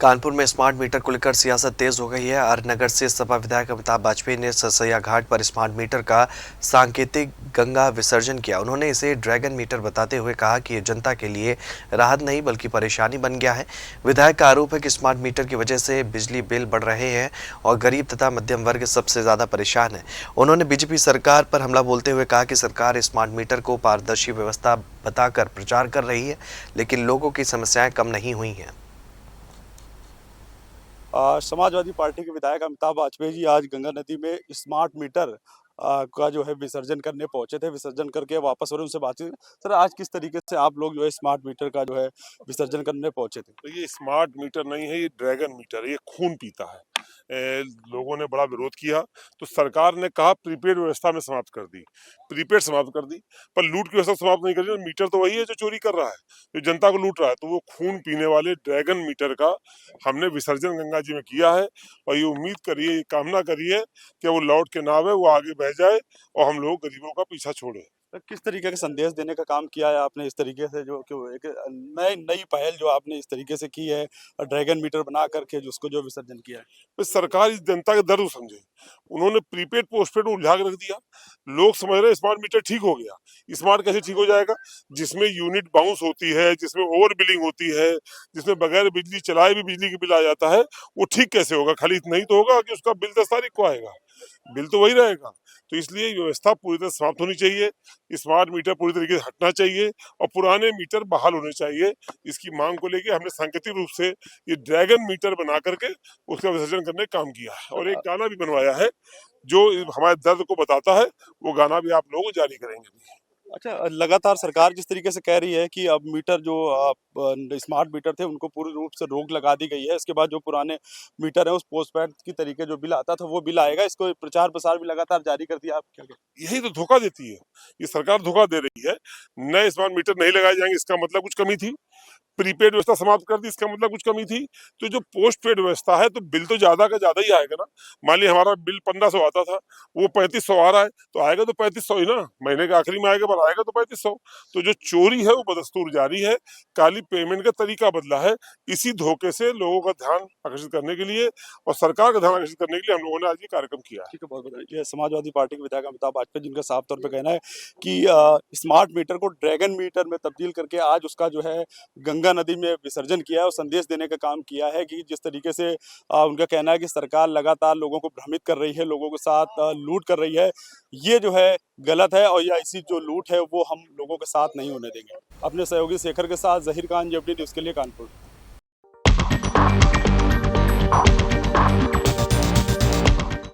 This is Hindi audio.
कानपुर में स्मार्ट मीटर को लेकर सियासत तेज हो गई है। आरनगर से सपा विधायक अमिताभ वाजपेयी ने सरसैया घाट पर स्मार्ट मीटर का सांकेतिक गंगा विसर्जन किया। उन्होंने इसे ड्रैगन मीटर बताते हुए कहा कि ये जनता के लिए राहत नहीं बल्कि परेशानी बन गया है। विधायक का आरोप है कि स्मार्ट मीटर की वजह से बिजली बिल बढ़ रहे हैं और गरीब तथा मध्यम वर्ग सबसे ज्यादा परेशान है। उन्होंने बीजेपी सरकार पर हमला बोलते हुए कहा कि सरकार स्मार्ट मीटर को पारदर्शी व्यवस्था बताकर प्रचार कर रही है, लेकिन लोगों की समस्याएं कम नहीं हुई हैं। समाजवादी पार्टी के विधायक अमिताभ वाजपेयी जी आज गंगा नदी में स्मार्ट मीटर का जो है विसर्जन करने पहुंचे थे। विसर्जन करके वापस हो रहे, उनसे बातचीत। सर, आज किस तरीके से आप लोग जो है स्मार्ट मीटर का जो है विसर्जन करने पहुंचे थे? तो ये स्मार्ट मीटर नहीं है, ये ड्रैगन मीटर है, ये खून पीता है। लोगों ने बड़ा विरोध किया तो सरकार ने कहा प्रीपेड व्यवस्था में समाप्त कर दी, प्रीपेड समाप्त कर दी, पर लूट की व्यवस्था समाप्त नहीं करी। मीटर तो वही है जो चोरी कर रहा है, जो जनता को लूट रहा है। तो वो खून पीने वाले ड्रैगन मीटर का हमने विसर्जन गंगा जी में किया है और ये उम्मीद करिए, ये कामना करिए कि वो लौट के ना आवे, वो आगे बह जाए और हम लोग गरीबों का पीछा छोड़े। तो किस तरीके का संदेश देने का काम किया है आपने इस तरीके से, जो कि एक नई नई पहल जो आपने इस तरीके से की है, ड्रैगन मीटर बना करके जो उसको जो विसर्जन किया है? तो सरकार इस जनता का दर्द समझे। उन्होंने प्रीपेड पोस्टपेड में उलझा के रख दिया। लोग समझ रहे स्मार्ट मीटर ठीक हो गया। स्मार्ट कैसे ठीक हो जाएगा? जिसमें यूनिट बाउंस होती है, जिसमें ओवर बिलिंग होती है, जिसमें बगैर बिजली चलाए भी बिजली की बिल आ जाता है, वो ठीक कैसे होगा? खाली इतना ही तो होगा कि उसका बिल 10 तारीख को आएगा, बिल तो वही रहेगा। तो इसलिए व्यवस्था पूरी तरह समाप्त होनी चाहिए, स्मार्ट मीटर पूरी तरीके से हटना चाहिए और पुराने मीटर बहाल होने चाहिए। इसकी मांग को लेकर हमने सांकेतिक रूप से ये ड्रैगन मीटर बना करके उसका विसर्जन करने का काम किया है और एक गाना भी बनवाया है जो हमारे दर्द को बताता है। वो गाना भी आप लोग जारी करेंगे। अच्छा, लगातार सरकार जिस तरीके से कह रही है कि अब मीटर जो स्मार्ट मीटर थे उनको पूर्ण रूप से रोक लगा दी गई है। इसके बाद जो पुराने मीटर है उस पोस्टपेड की तरीके जो बिल आता था वो बिल आएगा। इसको प्रचार प्रसार भी लगातार जारी कर दिया। आप क्या कहते यही तो धोखा देती है, ये सरकार धोखा दे रही है। नए स्मार्ट मीटर नहीं लगाए जाएंगे, इसका मतलब कुछ कमी थी। प्रीपेड व्यवस्था समाप्त कर दी, इसका मतलब कुछ कमी थी। तो जो पोस्ट पेड व्यवस्था है तो बिल तो ज्यादा का ज्यादा ही आएगा ना। मान लिया हमारा बिल 1500 आता था, वो 3500 आ रहा है, तो आएगा तो 3500 ही ना। महीने के आखिरी में आएगा पर आएगा तो 3500। तो जो चोरी है वो बदस्तूर जारी है, काली पेमेंट का तरीका बदला है। इसी धोखे से लोगों का ध्यान आकर्षित करने के लिए और सरकार का ध्यान आकर्षित करने के लिए हम लोगों ने आज ये कार्यक्रम किया है। ठीक है, बहुत बहुत ये समाजवादी पार्टी के विधायक अमिताभ वाजपेयी जिनका साफ तौर पे कहना है कि स्मार्ट मीटर को ड्रैगन मीटर में तब्दील करके आज उसका जो है गंगा नदी में विसर्जन किया है और संदेश देने का काम किया है कि जिस तरीके से उनका कहना है कि सरकार लगातार लोगों को भ्रमित कर रही है, लोगों के साथ लूट कर रही है। ये जो है गलत है और यह ऐसी जो लूट है वो हम लोगों के साथ नहीं होने देंगे। अपने सहयोगी शेखर के साथ जहीर खान, जेएफडी न्यूज़ के लिए कानपुर।